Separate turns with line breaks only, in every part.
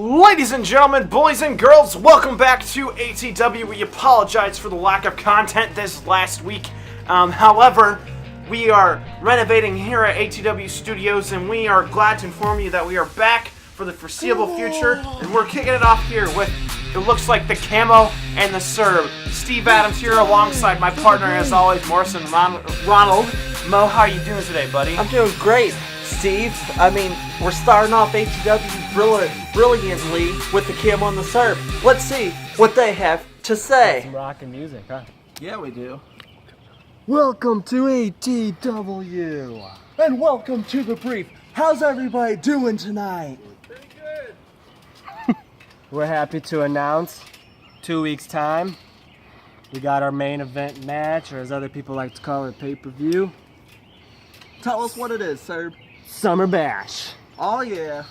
Ladies and gentlemen, boys and girls, welcome back to ATW. We apologize for the lack of content this last week. However, we are renovating here at ATW Studios, and we are glad to inform you that we are back for the foreseeable future. And we're kicking it off here with, it looks like, the Camo and the Serb. Steve Adams here alongside my partner, as always, Morrison Ronald. Mo, how are you doing today, buddy?
I'm doing great, Steve. I mean, we're starting off ATW brilliantly with the Camo and the Serb. Let's see what they have to say.
Some rockin' music, huh?
Yeah, we do.
Welcome to ATW, and welcome to the brief. How's everybody doing tonight?
Pretty good.
We're happy to announce 2 weeks' time, we got our main event match, or as other people like to call it, pay-per-view.
Tell us what it is, Serb.
Summer Bash.
Oh, yeah.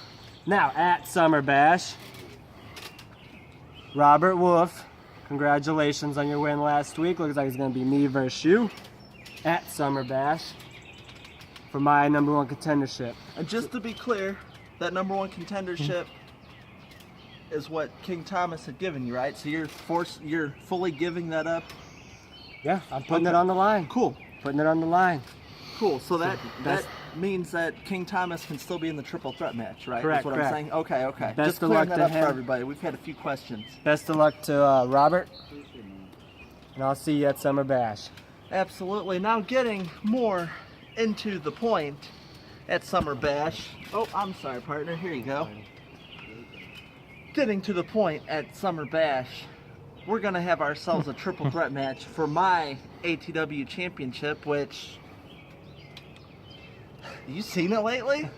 Now, at Summer Bash, Robert Wolf, congratulations on your win last week. Looks like it's going to be me versus you at Summer Bash for my #1 contendership.
And just to be clear, that #1 contendership is what King Thomas had given you, right? So you're fully giving that up?
Yeah, I'm putting it on the line.
Cool.
Putting it on the line.
Cool. So that means that King Thomas can still be in the triple threat match, right?
Correct,
That's what
correct.
I'm saying? Okay, okay.
Best
Just
of
clearing
luck
that
to
up for
him.
everybody. We've had a few questions.
Best of luck to Robert, and I'll see you at Summer Bash.
Absolutely. Now getting more into the point at Summer Bash. Oh, I'm sorry, partner. Here you go. Getting to the point at Summer Bash, we're going to have ourselves a triple threat match for my ATW championship, which... You seen it lately?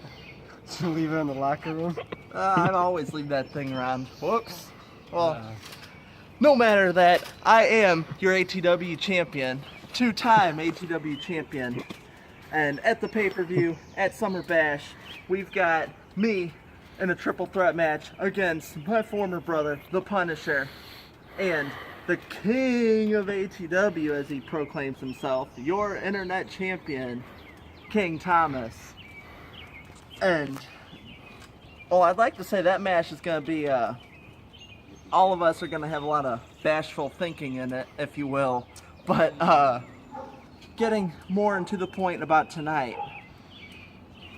Should we leave it in the locker room?
I always leave that thing around. Whoops. Well, no matter that, I am your ATW champion, two-time ATW champion. And at the pay-per-view, at Summer Bash, we've got me in a triple threat match against my former brother, the Punisher, and the king of ATW, as he proclaims himself, your internet champion, King Thomas. And, I'd like to say that match is going to be, all of us are going to have a lot of bashful thinking in it, if you will. But, getting more into the point about tonight.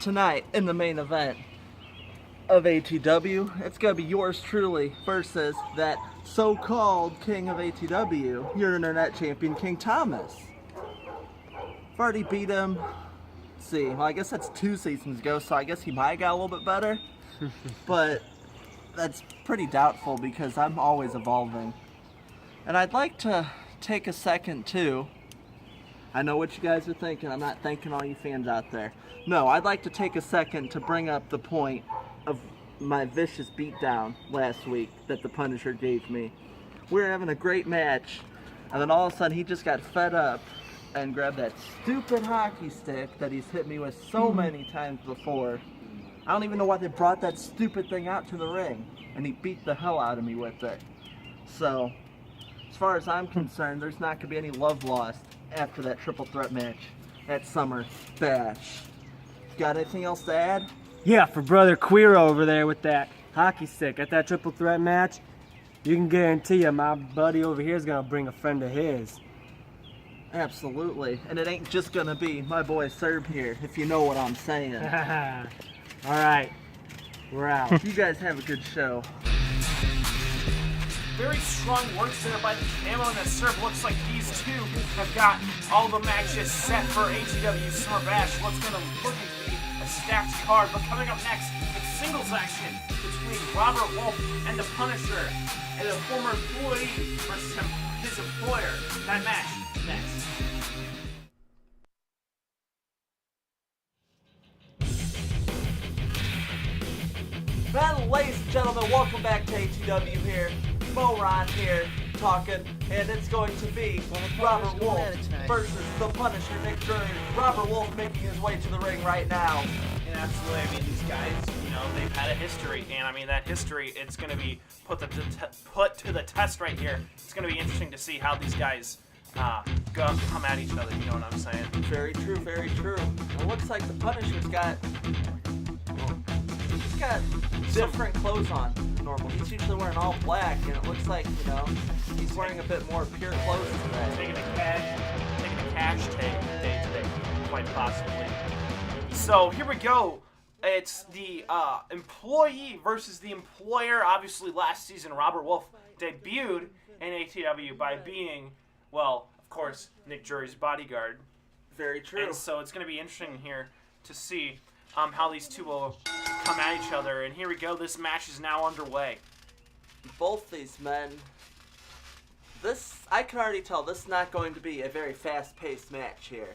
Tonight, in the main event of ATW, it's going to be yours truly versus that so-called king of ATW, your internet champion, King Thomas. I've already beat him. Let's see, well, I guess that's 2 seasons ago, so I guess he might have got a little bit better. But that's pretty doubtful because I'm always evolving. And I'd like to take a second too. I know what you guys are thinking. I'm not thanking all you fans out there. No, I'd like to take a second to bring up the point of my vicious beatdown last week that the Punisher gave me. We were having a great match, and then all of a sudden he just got fed up and grabbed that stupid hockey stick that he's hit me with so many times before. I don't even know why they brought that stupid thing out to the ring, and he beat the hell out of me with it. So, as far as I'm concerned, there's not going to be any love lost after that triple threat match at Summer Bash. Got anything else to add?
Yeah, for brother Queer over there with that hockey stick at that triple threat match, you can guarantee you my buddy over here is going to bring a friend of his.
Absolutely. And it ain't just going to be my boy Serb here, if you know what I'm saying.
Alright, we're out.
You guys have a good show.
Very strong works there by the Camo and the Serb. Looks like these two have got all the matches set for ATW Summer Bash. What's going to look to be a stacked card. But coming up next, it's singles action between Robert Wolf and the Punisher, and a former employee versus his employer. That match next.
Well, ladies and gentlemen, welcome back to ATW here. Ron here talking, and it's going to be Robert Wolf versus the Punisher, Nick Drury. Robert Wolf making his way to the ring right now.
And absolutely, I mean, these guys, they've had a history, and I mean, that history, it's going to be put to the test right here. It's going to be interesting to see how these guys come at each other, you know what I'm saying?
Very true, very true. It looks like the Punisher's got got different clothes on than normal. He's usually wearing all black, and it looks like, he's wearing a bit more pure clothes today.
Taking a cash day today, quite possibly. So here we go. It's the employee versus the employer. Obviously, last season, Robert Wolf debuted in ATW by being, well, of course, Nick Drury's bodyguard.
Very true.
And so it's going to be interesting here to see how these two will come at each other. And here we go. This match is now underway.
Both these men, I can already tell this is not going to be a very fast-paced match here.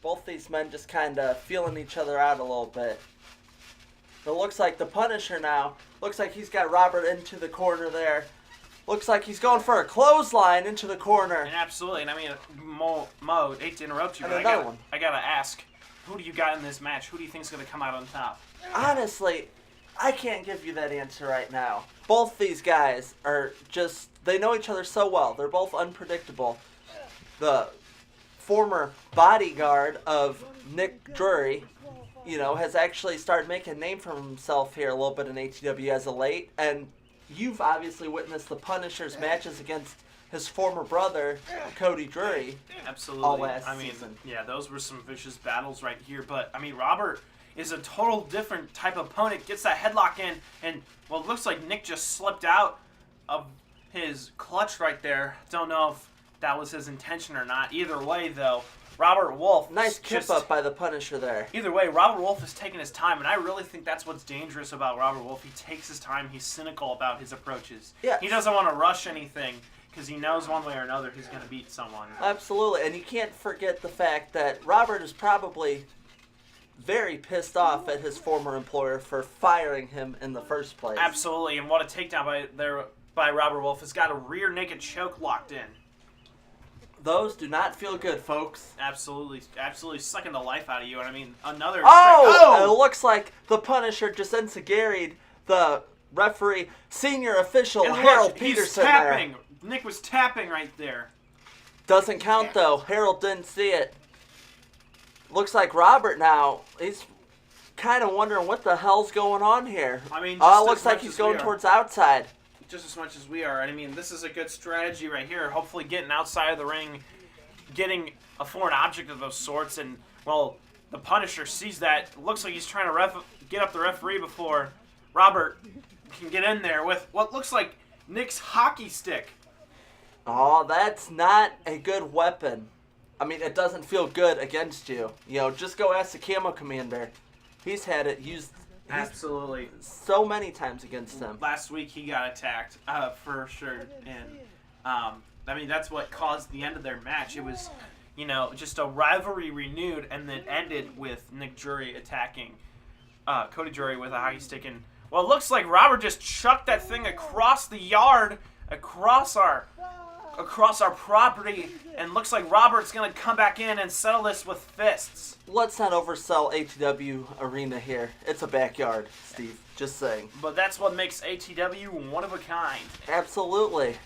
Both these men just kind of feeling each other out a little bit. It looks like the Punisher now, looks like he's got Robert into the corner there. Looks like he's going for a clothesline into the corner.
And absolutely. And I mean, Mo, I hate to interrupt you, but I gotta ask, who do you got in this match? Who do you think's going to come out on top?
Honestly, I can't give you that answer right now. Both these guys are just, they know each other so well. They're both unpredictable. The former bodyguard of Nick Drury, has actually started making a name for himself here a little bit in ATW as of late. And you've obviously witnessed the Punisher's matches against his former brother, Cody Drury.
Absolutely.
All last season.
Yeah, those were some vicious battles right here. But, I mean, Robert is a total different type of opponent. Gets that headlock in, and, well, it looks like Nick just slipped out of his clutch right there. Don't know if that was his intention or not. Either way, though, Robert Wolf.
Nice kip up by the Punisher there.
Either way, Robert Wolf is taking his time, and I really think that's what's dangerous about Robert Wolf. He takes his time. He's cynical about his approaches.
Yes.
He doesn't want to rush anything because he knows one way or another he's going to beat someone.
Absolutely, and you can't forget the fact that Robert is probably very pissed off at his former employer for firing him in the first place.
Absolutely, and what a takedown by Robert Wolf. Has got a rear naked choke locked in.
Those do not feel good, folks.
Absolutely sucking the life out of you. And I mean, another...
Oh! It looks like the Punisher just ensagaried the referee, senior official,
and
Harold
look,
Peterson
he's tapping.
there.
Nick was tapping right there.
Doesn't count, though. Harold didn't see it. Looks like Robert now, he's kind of wondering what the hell's going on here.
I mean,
looks like he's going towards outside.
Just as much as we are. I mean, this is a good strategy right here. Hopefully getting outside of the ring, getting a foreign object of those sorts. And, well, the Punisher sees that. It looks like he's trying to get up the referee before Robert can get in there with what looks like Nick's hockey stick.
Oh, that's not a good weapon. I mean, it doesn't feel good against you. Just go ask the Camo commander. He's had it used...
Absolutely.
So many times against him.
Last week he got attacked, for sure. And, I mean, that's what caused the end of their match. It was, just a rivalry renewed, and then ended with Nick Drury attacking Cody Drury with a hockey stick. And, well, it looks like Robert just chucked that thing across the yard, across our property, and looks like Robert's going to come back in and settle this with fists.
Let's not oversell ATW Arena here. It's a backyard, Steve. Just saying.
But that's what makes ATW one of a kind.
Absolutely.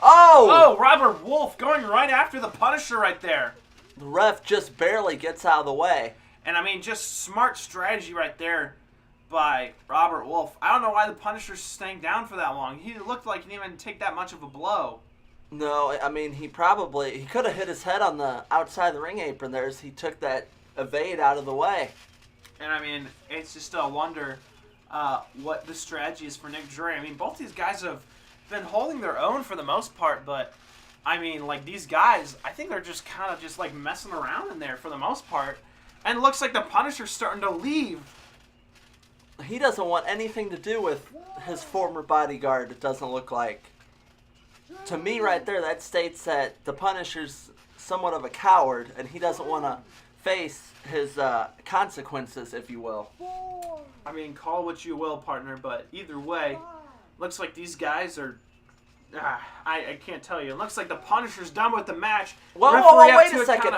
Oh!
Oh, Robert Wolf going right after the Punisher right there.
The ref just barely gets out of the way.
And, I mean, just smart strategy right there by Robert Wolf. I don't know why the Punisher's staying down for that long. He looked like he didn't even take that much of a blow.
No, I mean, he could have hit his head on the outside of the ring apron there as he took that evade out of the way.
And, I mean, it's just a wonder what the strategy is for Nick Drury. I mean, both these guys have been holding their own for the most part, but, I mean, like, these guys, I think they're just kind of just, like, messing around in there for the most part. And it looks like the Punisher's starting to leave.
He doesn't want anything to do with his former bodyguard, it doesn't look like. To me, right there, that states that the Punisher's somewhat of a coward, and he doesn't want to face his consequences, if you will.
I mean, call what you will, partner, but either way, looks like these guys are... I can't tell you. It looks like the Punisher's done with the match.
Whoa, wait a second.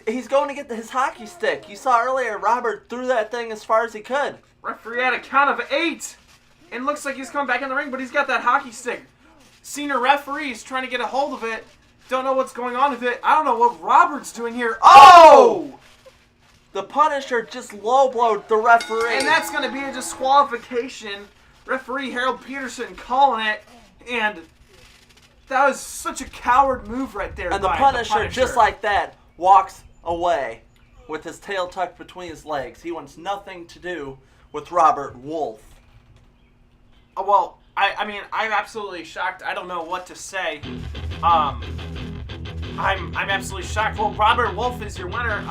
He's going to get his hockey stick. You saw earlier, Robert threw that thing as far as he could.
Referee had a count of 8. And looks like he's coming back in the ring, but he's got that hockey stick. Senior referee's trying to get a hold of it. Don't know what's going on with it. I don't know what Robert's doing here. Oh!
The Punisher just low-blowed the referee.
And that's going to be a disqualification. Referee Harold Peterson calling it. And that was such a coward move right there.
And the Punisher, just like that, walks away with his tail tucked between his legs. He wants nothing to do with Robert Wolf.
Well, I mean, I'm absolutely shocked. I don't know what to say. I'm absolutely shocked. Well, Robert Wolf is your winner.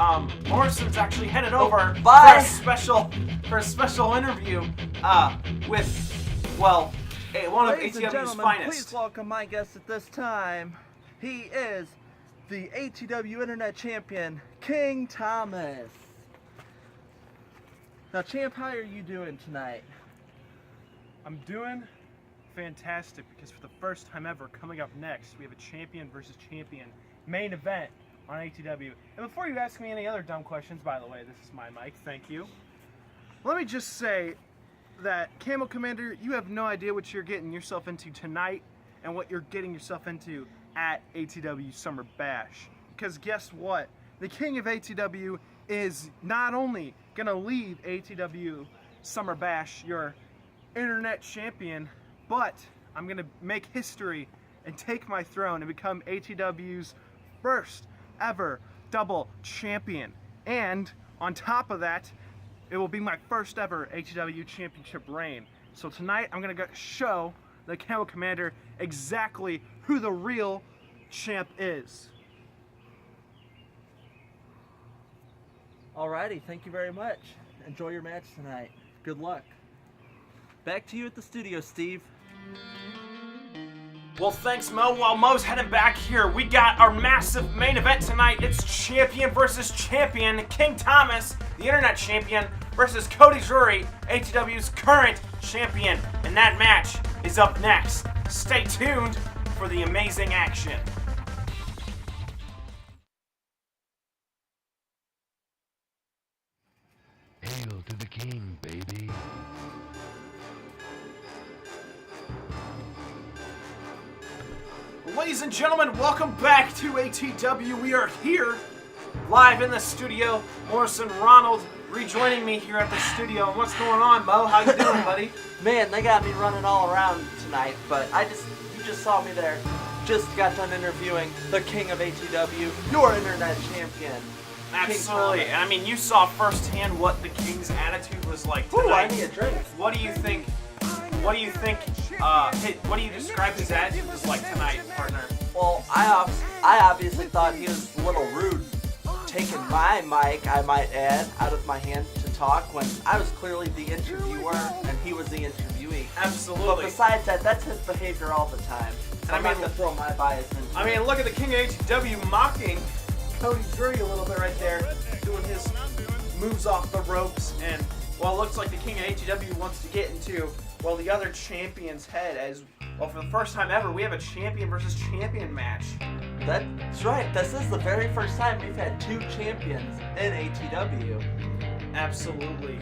Morrison's actually headed over for a special interview with, well, one of
Ladies and
ATW's
gentlemen,
finest.
please welcome my guest at this time. He is the ATW Internet Champion, King Thomas. Now, Champ, how are you doing tonight?
I'm doing fantastic because for the first time ever, coming up next, we have a champion versus champion main event on ATW. And before you ask me any other dumb questions, by the way, this is my mic, thank you. Let me just say that, Camo Commander, you have no idea what you're getting yourself into tonight and what you're getting yourself into at ATW Summer Bash. Because guess what? The king of ATW is not only going to lead ATW Summer Bash, your internet champion, but I'm going to make history and take my throne and become ATW's first ever double champion. And on top of that, it will be my first ever ATW championship reign. So tonight I'm going to show the Camo Commander exactly who the real champ is.
Alrighty, thank you very much. Enjoy your match tonight. Good luck. Back to you at the studio, Steve.
Well, thanks, Mo. While Mo's heading back here, we got our massive main event tonight. It's champion versus champion. King Thomas, the internet champion, versus Cody Drury, ATW's current champion. And that match is up next. Stay tuned for the amazing action.
Hail to the king, baby.
Ladies and gentlemen, welcome back to ATW. We are here live in the studio. Morrison Ronald rejoining me here at the studio. And what's going on, Mo? How you doing, buddy?
Man, they got me running all around tonight, but you just saw me there. Just got done interviewing the king of ATW, your internet champion.
Absolutely. And I mean, you saw firsthand what the King's attitude was like tonight.
Ooh, I need a drink.
What do you think? What do you describe his attitude as like tonight, partner?
Well, I obviously thought he was a little rude, taking my mic, I might add, out of my hand to talk when I was clearly the interviewer and he was the interviewee.
Absolutely.
But besides that, that's his behavior all the time. So I'm not going to throw my bias into it.
I mean, look at the King of ATW mocking Cody Drury a little bit right there, doing his moves off the ropes, and while it looks like the King of ATW wants to get into, well, the other champion's head, as well, for the first time ever, we have a champion versus champion match.
That's right. This is the very first time we've had two champions in ATW.
Absolutely.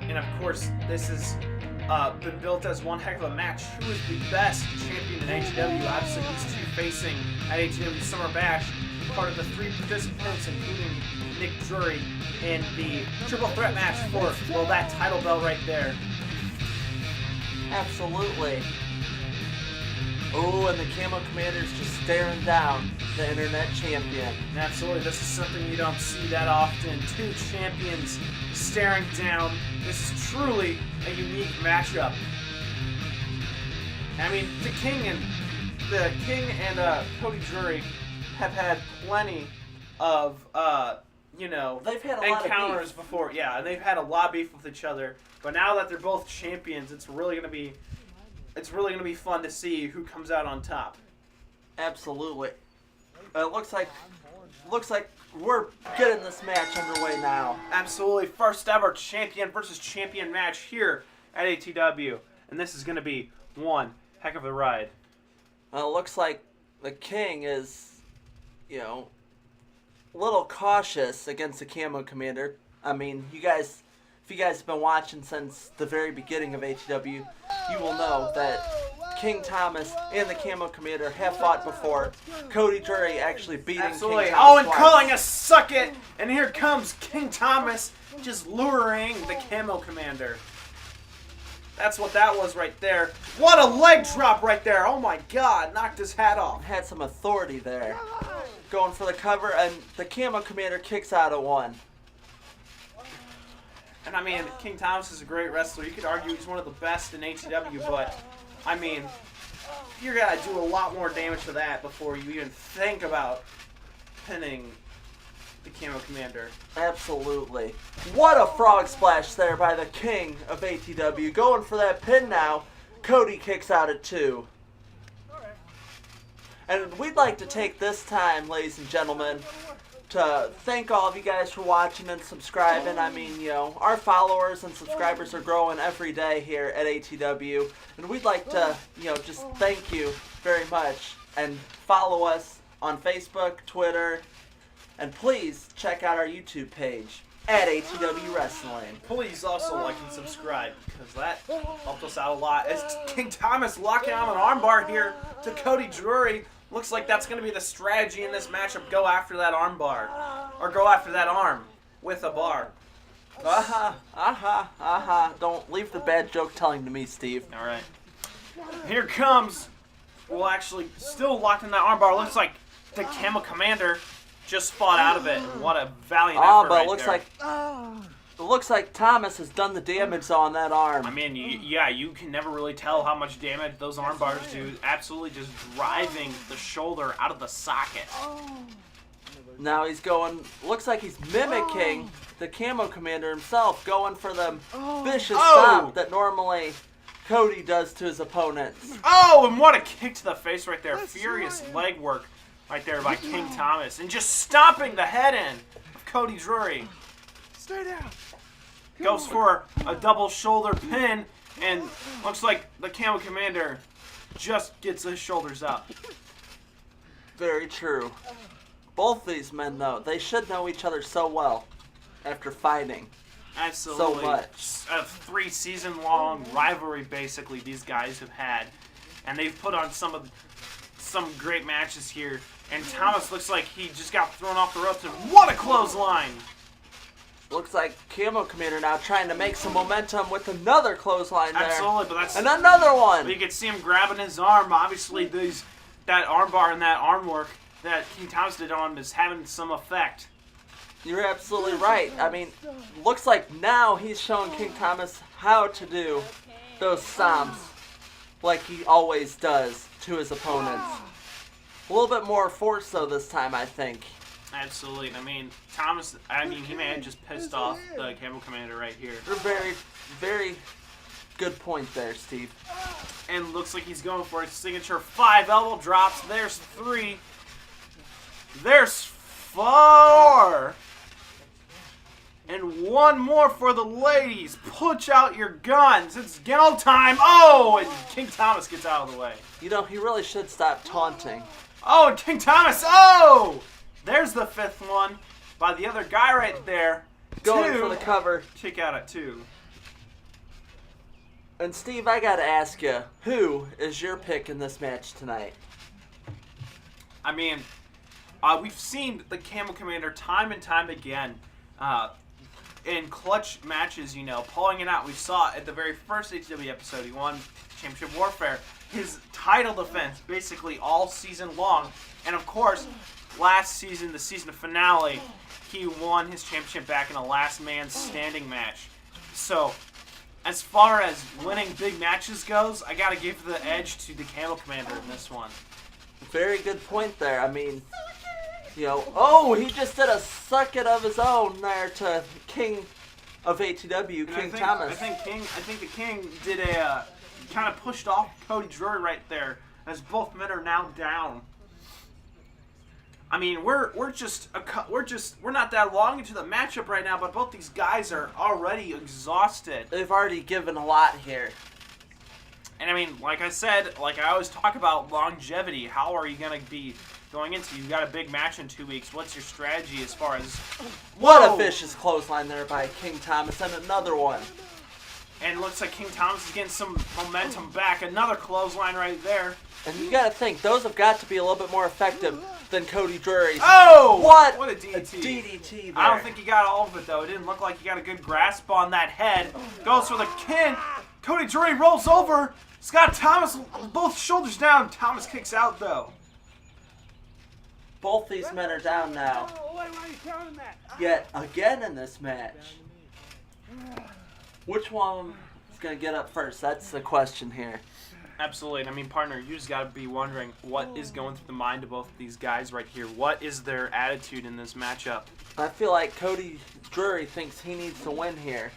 And of course, this has been built as one heck of a match. Who is the best champion in ATW? Obviously, these two facing at ATW Summer Bash, part of the three participants, including Nick Drury, in the triple threat match for, well, that title belt right there.
Absolutely. Oh, and the Camo Commander's just staring down the internet champion.
Absolutely, this is something you don't see that often. Two champions staring down. This is truly a unique matchup. I mean, the King and Cody Drury have had plenty of
They've had a lot of
encounters
beef
before. Yeah, and they've had a lot of beef with each other. But now that they're both champions, it's really gonna be fun to see who comes out on top.
Absolutely. It looks like we're getting this match underway now.
Absolutely, first ever champion versus champion match here at ATW, and this is gonna be one heck of a ride.
It looks like the King is, a little cautious against the Camo Commander. I mean, if you guys have been watching since the very beginning of ATW, you will know that King Thomas and the Camo Commander have fought before. Cody Drury actually beating
Absolutely.
King Thomas
Oh, and
twice.
calling a suck it. And here comes King Thomas just luring the Camo Commander. That's what that was right there. What a leg drop right there. Oh my god. Knocked his hat off.
Had some authority there. Going for the cover, and the Camo Commander kicks out at 1.
And I mean, King Thomas is a great wrestler. You could argue he's one of the best in ATW, but I mean, you're gonna do a lot more damage to that before you even think about pinning the Camo Commander.
Absolutely. What a frog splash there by the king of ATW. Going for that pin now. Cody kicks out at 2. And we'd like to take this time, ladies and gentlemen, to thank all of you guys for watching and subscribing. I mean, you know, our followers and subscribers are growing every day here at ATW. And we'd like to, you know, just thank you very much. And follow us on Facebook, Twitter, and please check out our YouTube page at ATW Wrestling.
Please also like and subscribe, because that helped us out a lot. As King Thomas locking on an armbar here to Cody Drury. Looks like that's going to be the strategy in this matchup. Go after that armbar. Or go after that arm with a bar.
Don't leave the bad joke telling to me, Steve.
Alright. Here comes. Well, actually, still locked in that armbar. Looks like the Camo Commander just fought out of it. What a valiant effort
But
right
it looks
there.
like Thomas has done the damage on that arm.
I mean, yeah, you can never really tell how much damage those arm bars do. Absolutely just driving the shoulder out of the socket.
Now he's going, looks like he's mimicking the Camo Commander himself, going for the vicious stomp that normally Cody does to his opponents.
Oh, and what a kick to the face right there. Furious leg work right there by King Thomas. And just stomping the head in of Cody Drury.
Stay down.
Goes for a double shoulder pin, and looks like the Camo Commander just gets his shoulders up.
Very true. Both these men, though, they should know each other so well after fighting.
Absolutely.
So much.
A 3-season-long rivalry, basically, these guys have had. And they've put on some great matches here. And Thomas looks like he just got thrown off the ropes, and what a clothesline!
Looks like Camo Commander now trying to make some momentum with another clothesline there.
Absolutely, but that's...
And another one!
You can see him grabbing his arm. Obviously, that arm bar and that arm work that King Thomas did on him is having some effect.
You're absolutely right. I mean, looks like now he's showing King Thomas how to do those stomps like he always does to his opponents. A little bit more force, though, this time, I think.
Absolutely. I mean, Thomas, he may have just pissed off the Camo Commander right here.
Very, very good point there, Steve.
And looks like he's going for his signature 5 elbow drops. There's 3. There's 4. And 1 more for the ladies. Put out your guns. It's go time. Oh, and King Thomas gets out of the way.
You know, he really should stop taunting.
Oh, and King Thomas. Oh! There's the 5th one by the other guy right there.
Going
2.
for the cover.
Kick out at 2.
And Steve, I gotta ask you, who is your pick in this match tonight?
I mean, we've seen the Camo Commander time and time again in clutch matches, you know, pulling it out. We saw at the very first HW episode, he won Championship Warfare. His title defense basically all season long. And of course, last season, the season finale, he won his championship back in a last man standing match. So, as far as winning big matches goes, I gotta give the edge to the Camo Commander in this one.
Very good point there. I mean, you know, oh, he just did a suck it of his own there to King of ATW, King Thomas.
I think the King did a kind of pushed off Cody Drury right there, as both men are now down. I mean, we're not that long into the matchup right now, but both these guys are already exhausted.
They've already given a lot here.
And I mean, like I said, like I always talk about longevity. How are you going to be going into? You've got a big match in 2 weeks. What's your strategy as far as...
What a vicious clothesline there by King Thomas, and another one.
And looks like King Thomas is getting some momentum back. Another clothesline right there.
And you got to think, those have got to be a little bit more effective than Cody Drury's.
Oh!
What?
What a DDT.
A DDT there.
I don't think he got all of it, though. It didn't look like he got a good grasp on that head. Goes for the kin. Cody Drury rolls over. Scott Thomas, both shoulders down. Thomas kicks out, though.
Both these men are down now. Yet again in this match. Which one is going to get up first? That's the question here.
Absolutely. And I mean, partner, you just got to be wondering what is going through the mind of both of these guys right here. What is their attitude in this matchup?
I feel like Cody Drury thinks he needs to win here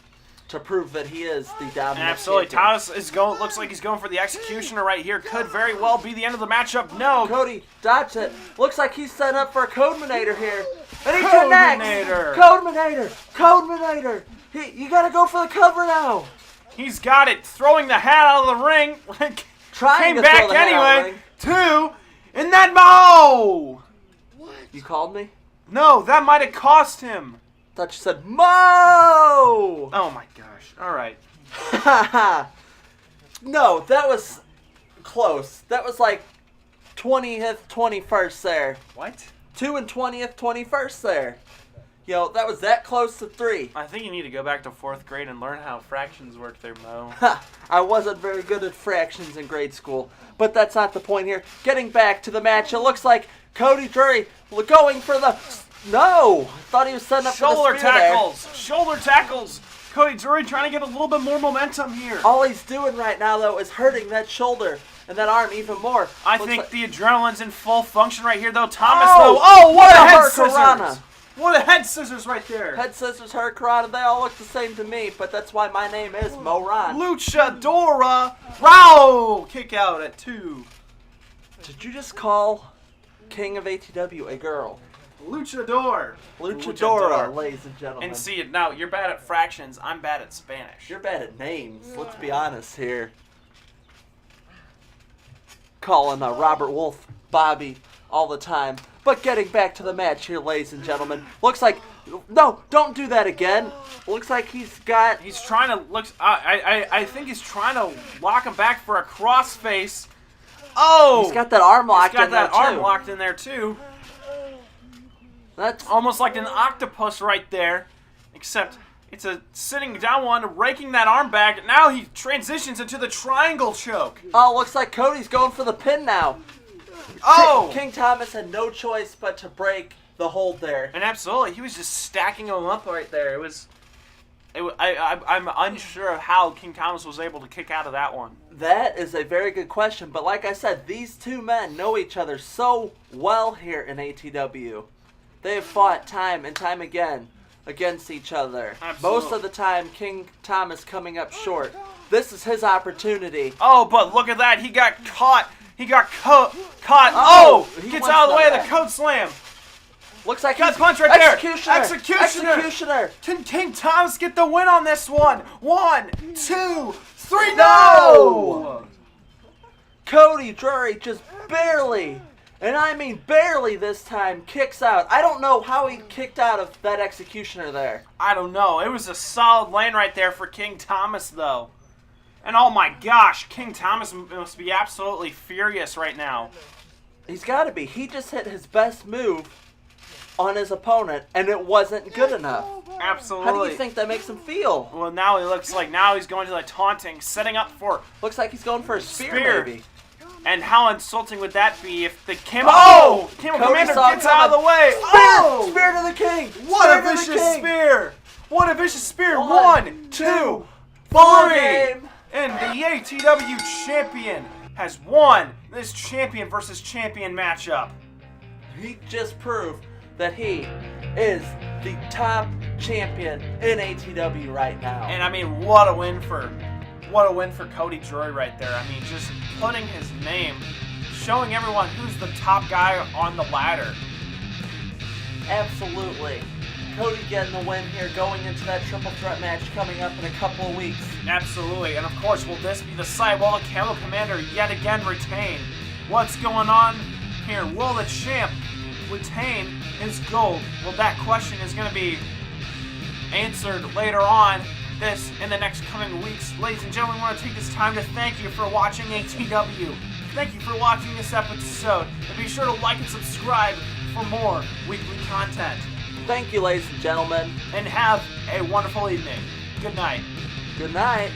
to prove that he is the dominant
Absolutely.
champion.
Thomas is going. Looks like he's going for the executioner right here. Could very well be the end of the matchup. No.
Cody dodged it. Looks like he's set up for a Codeminator here. And he
Codeminator.
connects. Codeminator. Codeminator. You got to go for the cover now.
He's got it. Throwing the hat out of the ring.
Trying
Came
to
back
throw the hat out of the
anyway.
ring.
Two. And then Mo.
You called me?
No, that might have cost him.
Thought you said Mo.
Oh my gosh. All right.
No, that was close. That was like 20th, 21st there.
What?
2 and 20th, 21st there. Yo, that was that close to 3.
I think you need to go back to 4th grade and learn how fractions work there, Mo.
I wasn't very good at fractions in grade school, but that's not the point here. Getting back to the match, it looks like Cody Drury going for the... No! Thought he was setting up for the
Shoulder
spear
tackles.
there.
Shoulder tackles. Cody Drury trying to get a little bit more momentum here.
All he's doing right now, though, is hurting that shoulder and that arm even more.
I
Looks
think
like-
the adrenaline's in full function right here, though. Thomas,
Oh!
though. Oh, what a head
hurricanrana.
scissors. What a head scissors right there.
Head scissors, hurricanrana, they all look the same to me, but that's why my name is Moran.
Luchadora. Wow. Kick out at 2.
Did you just call King of ATW a girl?
Luchador.
Luchadora, ladies and gentlemen.
And see it now. You're bad at fractions. I'm bad at Spanish.
You're bad at names, let's be honest here. Calling Robert Wolf Bobby all the time. But getting back to the match here, ladies and gentlemen. Looks like... No, don't do that again. Looks like he's got...
He's trying to look. I think he's trying to lock him back for a crossface. Oh!
He's got that arm locked
He's got
in there,
that arm
too.
locked in there too.
That's...
Almost like an octopus right there, except it's a sitting down one, raking that arm back. Now he transitions into the triangle choke.
Oh, looks like Cody's going for the pin now.
Oh!
King Thomas had no choice but to break the hold there.
And absolutely, he was just stacking them up right there. I'm unsure of how King Thomas was able to kick out of that one.
That is a very good question, but like I said, these two men know each other so well here in ATW. They have fought time and time again against each other.
Absolutely.
Most of the time, King Thomas coming up short. This is his opportunity.
Oh, but look at that. He got caught. He got caught.
Oh,
Oh!
he
Gets
wants
out of the way of
that
the
back.
code slam.
Looks like
Gut
he's...
punch right there.
Executioner.
Executioner.
Executioner.
Can King Thomas get the win on this one? 1, 2, 3,
No! Cody Drury just barely, and I mean barely this time, kicks out. I don't know how he kicked out of that executioner there.
I don't know. It was a solid lane right there for King Thomas, though. And oh my gosh, King Thomas must be absolutely furious right now.
He's got to be. He just hit his best move on his opponent, and it wasn't good enough.
Absolutely.
How do you think that makes him feel?
Well, now he looks like he's going to the taunting, setting up for
Looks like he's going for a spear, maybe.
And how insulting would that be if the Camo,
Oh!
Camo
Cody
Commander
saw it
gets out of the way?
Spear!
Oh!
Spear to the king!
What
Spear
a
to the
vicious
king!
spear! What a vicious spear!
1,
1, 2,
Ball
3!
game!
And the ATW champion has won this champion versus champion matchup.
He just proved that he is the top champion in ATW right now.
And I mean, what a win for Cody Drury right there. I mean, just putting his name, showing everyone who's the top guy on the ladder.
Absolutely. Cody getting the win here, going into that triple threat match coming up in a couple of weeks.
Absolutely, and of course, will this be the site? Will the Camo Commander yet again retain? What's going on here? Will the champ retain his gold? Well, that question is going to be answered later on this in the next coming weeks. Ladies and gentlemen, I want to take this time to thank you for watching ATW. Thank you for watching this episode, and be sure to like and subscribe for more weekly content.
Thank you, ladies and gentlemen.
And have a wonderful evening. Good night.
Good night.